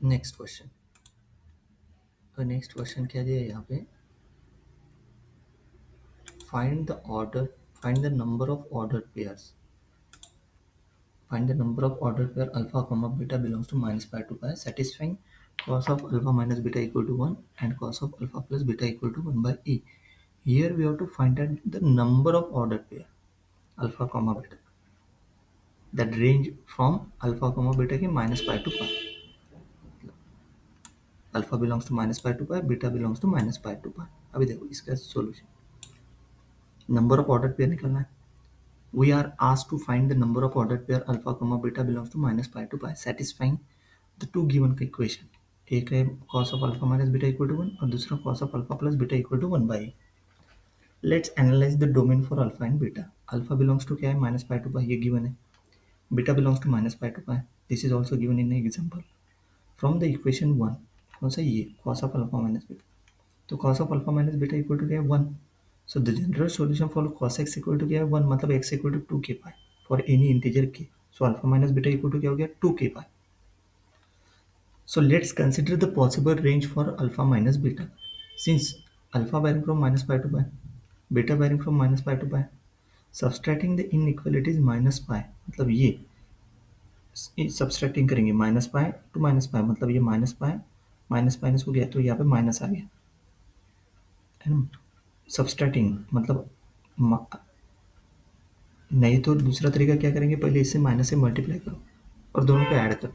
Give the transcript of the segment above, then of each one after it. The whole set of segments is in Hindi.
Next question. और नेक्स्ट क्वेश्चन क्या दिया है यहाँ पे, find the number of order pairs, find the number of ordered pair alpha comma beta belongs to minus pi to pi satisfying cos of alpha minus beta equal to 1 and cos of alpha plus beta equal to 1 by e. Here we have to find out the number of ordered pair alpha comma beta that range from alpha comma beta के minus pi to pi. Alpha belongs to minus pi to pi, beta belongs to minus pi to pi. अभी देखो इसका solution, number of order pair निकलना है. We are asked to find the number of ordered pair alpha comma beta belongs to minus pi to pi satisfying the two given equation. एक है cos of alpha minus beta equal to 1 और दूसरा cos of alpha plus beta equal to 1 by. Let's analyze the domain for alpha and beta. Alpha belongs to क्या है, minus pi to pi, ये given है. Beta belongs to minus pi to pi, this is also given in example. From the equation 1 कौन सा, ये cos of alpha minus beta, तो cos of alpha minus beta equal to क्या है 1. So the general solution for cos x equal to क्या है 1, मतलब x equal to 2k pi for any integer k. So alpha minus beta equal to क्या हो गया 2k pi. So let's consider the possible range for alpha minus beta. Since alpha varying from minus pi to pi, beta varying from minus pi to pi, subtracting the inequalities minus pi, मतलब ये सब्सट्रैक्टिंग करेंगे minus pi to minus pi, मतलब ये माइनस माइनस हो गया तो यहाँ पे माइनस आ गया है ना. सब्सट्रैक्टिंग मतलब नहीं तो दूसरा तरीका क्या करेंगे, पहले इससे माइनस से मल्टीप्लाई करो और दोनों को ऐड करो,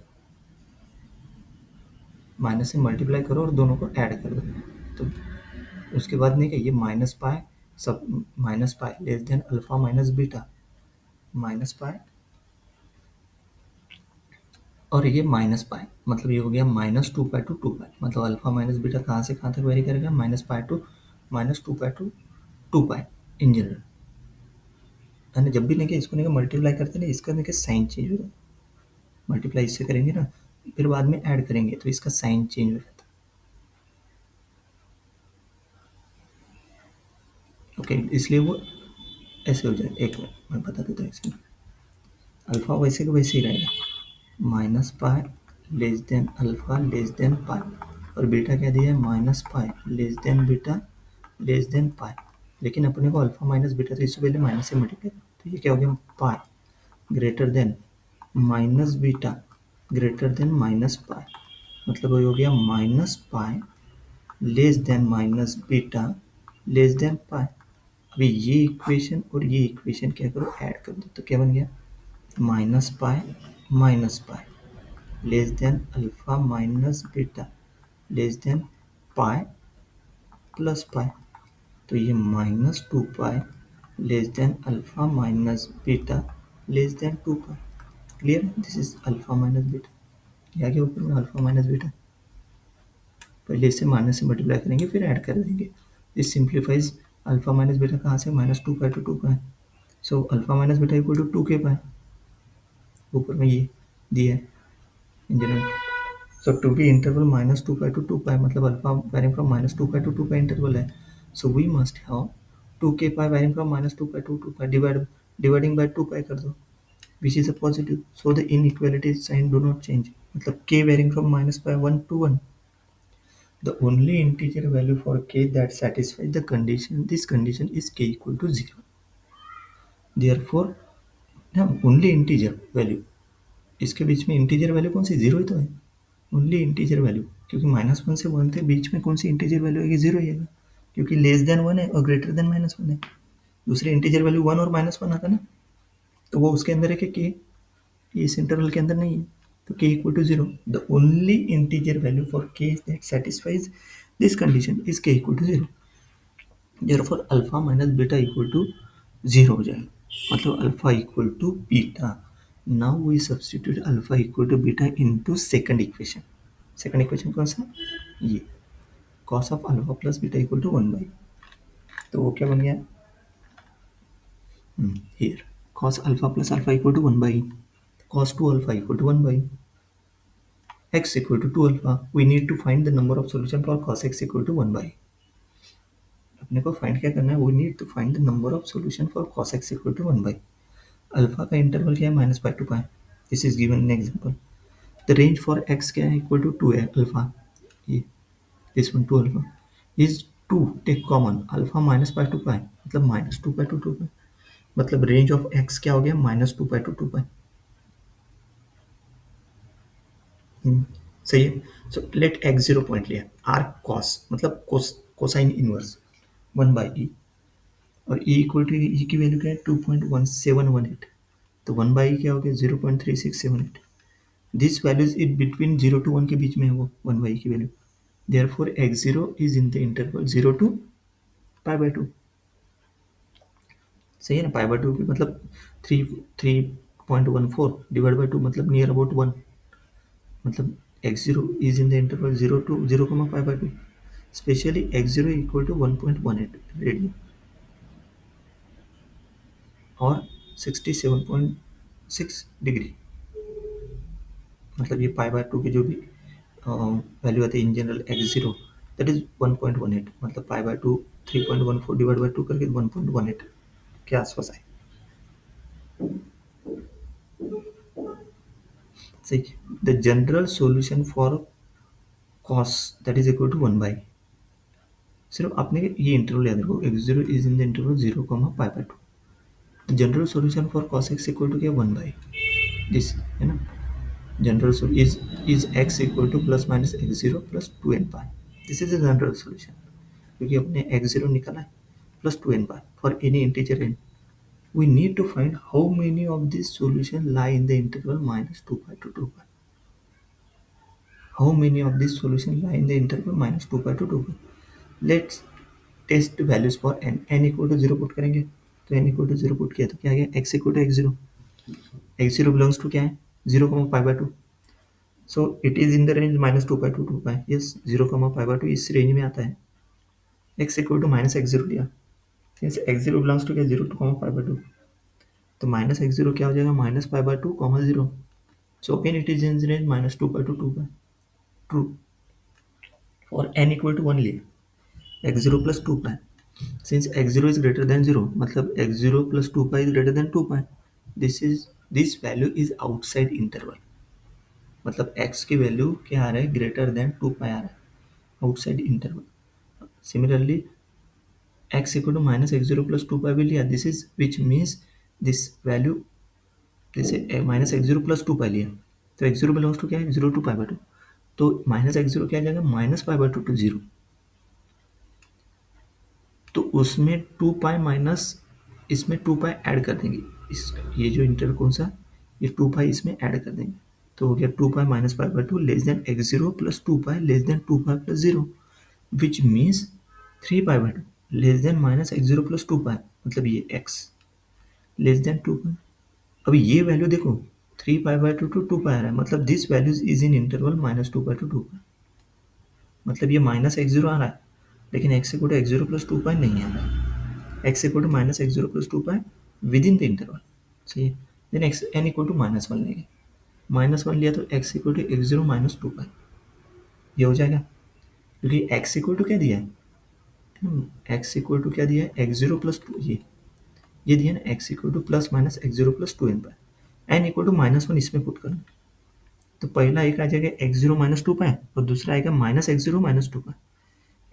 माइनस से मल्टीप्लाई करो और दोनों को ऐड कर दो. तो उसके बाद नहीं क्या, ये माइनस पाई सब minus pi less than alpha minus beta, minus pi और ये माइनस पाई, मतलब ये हो गया minus two pi to two pi. मतलब अल्फा माइनस बीटा कहाँ से कहाँ तक वेरी करेगा, minus pi to two pi in general है ना. जब भी लेंगे इसको लेंगे मल्टीप्लाई करते ना, इसका लेंगे साइन चेंज हो जाता है. मल्टीप्लाई इससे करेंगे ना, फिर बाद में ऐड करेंगे तो इसका साइन चेंज हो जाता है. ओके, इसलिए वो ऐसे हो जाए. एक मिनट मैं बता देता हूँ इसमें. अल्फा वैसे का वैसे ही रहेगा, minus pi less than alpha less than pi, और बीटा क्या दिया है minus pi less than beta less than pi. लेकिन अपने को अल्फा माइनस बीटा, तो इससे पहले माइनस से मल्टीप्लाई, तो ये क्या हो गया pi greater than minus beta greater than minus pi, मतलब ये हो गया minus pi less than minus beta less than pi. अभी ये इक्वेशन और ये इक्वेशन क्या करो ऐड कर दो, तो क्या बन गया minus pi less than alpha minus beta less than pi plus pi. तो ये minus two pi less than alpha minus beta less than two pi. Clear, this is alpha minus beta. ये आ गया ऊपर में अल्फा माइनस बीटा. पहले इससे माइनस से मल्टीप्लाई करेंगे फिर ऐड कर देंगे. This simplifies alpha minus beta कहाँ से, minus two pi to two pi. So alpha minus beta equal to two k pi, ऊपर में ये दिया है in general. So to be interval minus two pi to two pi, मतलब alpha varying from minus two pi to two pi interval है. So we must have two k pi varying from minus two pi to two pi dividing by two pi कर दो, which is a positive. So the inequality sign do not change, मतलब k varying from minus pi 1 to 1. The only integer value for k that satisfies the condition, this condition is k equal to 0. Therefore, now only integer value, इसके बीच में इंटीजर वैल्यू कौन सी, जीरो ही तो है. ओनली इंटीजर वैल्यू, क्योंकि माइनस वन से वन थे बीच में कौन सी इंटीजर वैल्यू आएगी, जीरो ही आएगा, क्योंकि लेस देन वन है और ग्रेटर देन माइनस वन है. दूसरे इंटीजर वैल्यू वन और माइनस वन आता ना, तो वो उसके अंदर है कि के, इस इंटरवल के अंदर नहीं है, तो k equal to 0. The only integer value for k that satisfies this condition is k equal to 0. Therefore alpha minus beta equal to 0 हो जाएगा, मतलब alpha equal to beta. Now we substitute alpha equal to beta into second equation. Second equation कौन सा, ये cos of alpha plus beta equal to 1 by. तो वो क्या बन गया here, cos alpha plus alpha equal to 1 by cos 2 alpha equal to 1 by x equal to 2 alpha. We need to find the number of solution for cos x equal to 1 by. अपने को फाइंड क्या करना है, we need to find the number of solution for cos x equal to 1 by. Alpha का इंटरवल क्या है minus pi to pi, this is given in example. The range for x क्या है, इक्वल टू 2 है अल्फा, ये this one 2 alpha is 2, take common alpha minus pi to pi, मतलब माइनस 2 पाई टू 2 पाई, मतलब रेंज ऑफ एक्स क्या हो गया, माइनस 2 पाई टू 2 पाई। सही है। सो लेट एक्स 0 पॉइंट लिया, आर कॉस मतलब कोसाइन इनवर्स 1 बाई ई, और ई इक्वल टू ई की वैल्यू क्या है 2.1718, तो 1 बाई क्या हो गया 0.3678। This values is between 0 to 1 के बीच में है वो 1 बाई की value, therefore x 0 is in the interval 0 to pi by 2। सही है ना, पाई बाई 2 की मतलब 3.14 डिवाइड बाई 2 मतलब नियर अबाउट 1, मतलब x 0 is in the interval 0 to 0, pi by 2, specially x 0 equal to 1.18 radian और 67.6 डिग्री, मतलब ये पाई बाय 2 की जो भी वैल्यू आती है in general x 0 that is 1.18, मतलब पाई बाय 2 3.14 डिवाइड बाय 2 करके 1.18 के आसपास आए। सही, the general solution for cos that is equal to 1 by, सिर्फ आपने ये इंटरवल याद रखो, x 0 is in the interval 0, pi by 2, general solution for cos x equal to क्या 1 बाई दिस, है ना। General is x equal to plus minus x0 plus 2n pi, this is a general solution, क्योंकि अपने x0 निकाला है plus 2n pi for any integer n, we need to find how many of these solution lie in the interval minus 2 pi to 2 pi, how many of these solution lie in the interval minus 2 pi to 2 pi। let's test values for n equal to 0 put करेंगे, तो n equal to 0 पुट किया तो क्या आ गया, x equal to x0, x0 belongs to क्या है 0, pi by 2, so it is in the range minus 2 pi to 2 pi, yes 0, pi by 2 इस रेंज में आता है। X equal to minus x 0 लिया, सिंस एक्स 0 बिलोंग्स टू क्या 0 टू पाई बाय 2, तो माइनस एक्स 0 क्या हो जाएगा minus pi by 2 0, so again it is in range minus 2 pi to 2 pi, true. और एन इक्वल टू 1 लिए, x 0 plus 2 pi, since x 0 is greater than 0, मतलब x 0 plus 2 pi is greater than 2 pi, this value is outside interval, मतलब x की वैल्यू क्या आ रहा है ग्रेटर देन 2 पाई आ रहा है outside interval. Similarly, x equal to minus x0 plus 2 pi भी लिया, this is which means this value, जैसे minus x zero plus 2 pi लिया, तो एक्स जीरो बिलोंग्स टू क्या है 0 टू पाई बाय 2, तो माइनस एक्स जीरो क्या आ जाएगा माइनस पाई बाय 2 टू 0, तो उसमें 2 पाई माइनस इसमें 2 पाई ऐड कर देंगे, इस ये जो इंटर कौन सा, ये 2 पाई इसमें ऐड कर देंगे, तो हो गया 2 pi minus pi by 2 less than x zero plus 2 pi less then 2 pi plus 0, which means 3 pi by 2 less than minus x zero plus 2 pi, मतलब ये एक्स लेस देन 2 पाई। अभी ये वैल्यू देखो 3 पाई बाय 2 टू 2 पाई आ रहा है, मतलब this value is in interval minus 2 pi to 2 pi, मतलब ये माइनस एक्स जीरो आ रहा है, लेकिन x equal to x zero plus 2 pi नहीं आ रहा है, x equal to minus x zero plus 2 pi within the interval, सही है। Then x n equal to -1 लेंगे, -1 लिया तो x equal to x zero minus 2 pi, ये हो जाएगा, क्योंकि एक्स इक्वल टू क्या दिया है, एक्स इक्वल टू क्या दिया है एक्स जीरो प्लस 2, ये दिया ना x equal to plus minus x zero plus 2 n pi, n equal to -1 इसमें पुट करना, तो पहला एक आ जाएगा एक्स जीरो माइनस 2 पाई और दूसरा आएगा माइनस एक्स जीरो माइनस 2 पाई,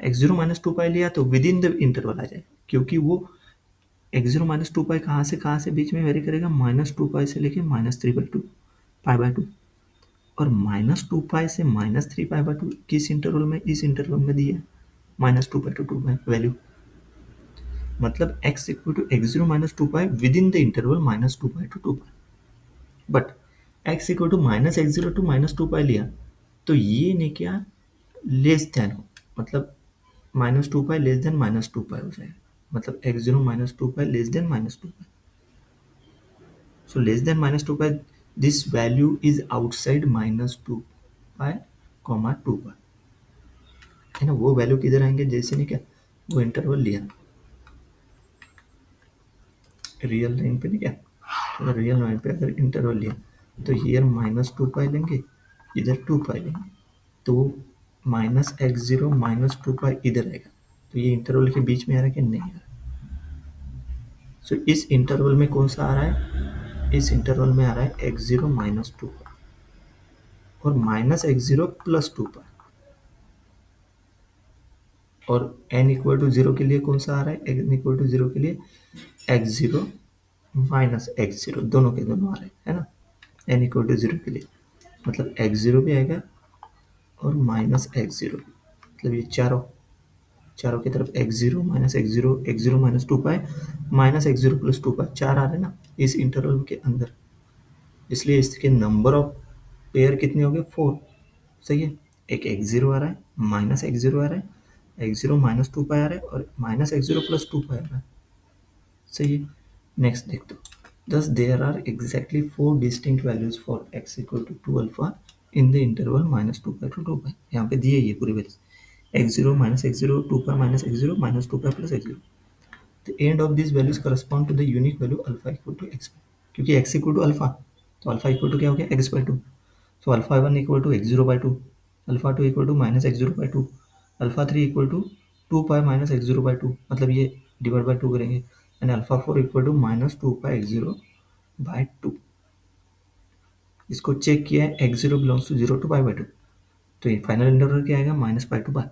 एक्स जीरो माइनस 2 पाई लिया तो विद इन द इंटरवल आ जाएगा, क्योंकि वो एक्स जीरो माइनस 2 पाई कहाँ से बीच में वेरी करेगा, -2 पाई से लेके -3 बाई 2 पाई बाय 2, और -2 पाई से -3 पाई बाय 2 किस इंटरवल में, इस इंटरवल में दिया -2 पाई टू 2 पाई वैल्यू, मतलब x equal to x zero minus 2 pi within the interval -2 pi to 2 pi, but x equal to minus x zero to -2 pi लिया, तो ये ने क्या लेस देन हो, मतलब -2 पाई लेस देन -2 पाई हो जाएगा, मतलब x zero -2 pi less then -2 pi, so less than -2 pi, this value is outside -2 पाई, 2 पाई, है ना। वो वैल्यू किधर आएंगे, जैसे ने क्या वो इंटरवल लिया रियल लाइन पे, नहीं क्या, तो रियल लाइन पे अगर इंटरवल लिया तो हियर -2 पाई लेंगे, इधर 2 पाई लेंगे, तो माइनस एक्स जीरो -2 पाई इधर आएगा, तो ये इंटरवल के बीच में आ रहा है कि नहीं आ रहा, सो इस इंटरवल में कौन सा आ रहा है, इस इंटरवल में आ रहा है एक्स जीरो -2 पाई, और माइनस एक्स जीरो प्लस 2 पाई। और n इक्वल टू जीरो के लिए कौन सा आ रहा है? n इक्वल टू जीरो के लिए x zero minus x zero, दोनों के दोनों आ रहे हैं, है ना, n इक्वल टू जीरो के लिए। मतलब एक्स जीरो भी आएगा और माइनस एक्स जीरो, मतलब ये चारों चारों की तरफ x0 minus x0 x0 minus 2 pi minus x0 plus 2 पाई, चार आ रहे हैं ना इस इंटरवल के अंदर, इसलिए इसके नंबर ऑफ पेयर कितने हो गए? 4। सही है। एक x0 आ रहा है, माइनस x0 आ रहा है, x0 माइनस 2 पाई आ रहा है और माइनस x0 प्लस 2 पाई आ रहा है। सही है। नेक्स्ट देख दो, thus there are exactly 4 distinct values for x equal to 2 alpha in the interval minus 2 pi to 2 pi। यहाँ पे दिए ये पूरी values, x0 minus x0 2 pi minus x0 minus 2 pi plus x0। the end of these values correspond to the unique value alpha equal to x, क्योंकि x equal to alpha, तो alpha equal to क्या हो गया? x by 2। so alpha 1 equal to x0 by 2, alpha 2 equal to minus x0 by 2, alpha 3 equal to 2 pi minus x0 by 2, मतलब ये डिवाइड बाय 2 करेंगे, and alpha 4 equal to minus 2 pi x0 by 2। इसको चेक किया है, x0 belongs to 0 to pi by 2, तो ये फाइनल इंटरवल क्या आएगा? Minus pi to pi.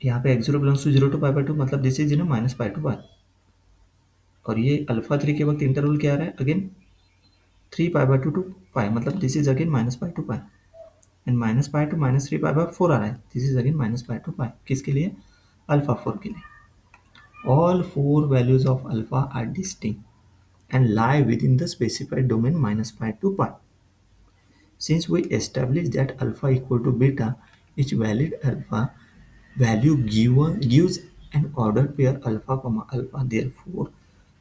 यहाँ पे x0 belongs to 0 to pi by 2, मतलब this is minus pi to pi. और ये अल्फा 3 के वक्त इंटरवल क्या आ रहा है? Again 3 pi by 2 to pi, मतलब this is again minus pi to pi. And minus pi to minus 3 pi by 4 आ रहा है, this is again minus pi to pi. किसके लिए? अल्फा 4 के लिए। All 4 values of alpha are distinct and lie within the specified domain minus pi to pi. Since we established that alpha equal to beta, each valid alpha value gives an ordered pair alpha comma alpha. Therefore,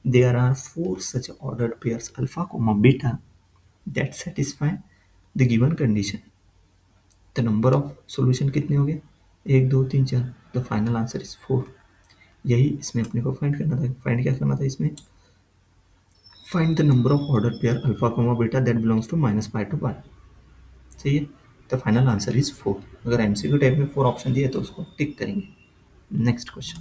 there are 4 such ordered pairs alpha comma beta that satisfy the given condition. The number of solution कितने हो गए? 1 2 3 4। The final answer is 4। यही इसमें अपने को फाइंड करना था। फाइंड क्या करना था इसमें? Find the number of ordered pair alpha comma beta that belongs to minus pi to pi। सही है। The final answer is 4। अगर एमसीक्यू टाइप में 4 ऑप्शन दिए तो उसको टिक करेंगे। Next question.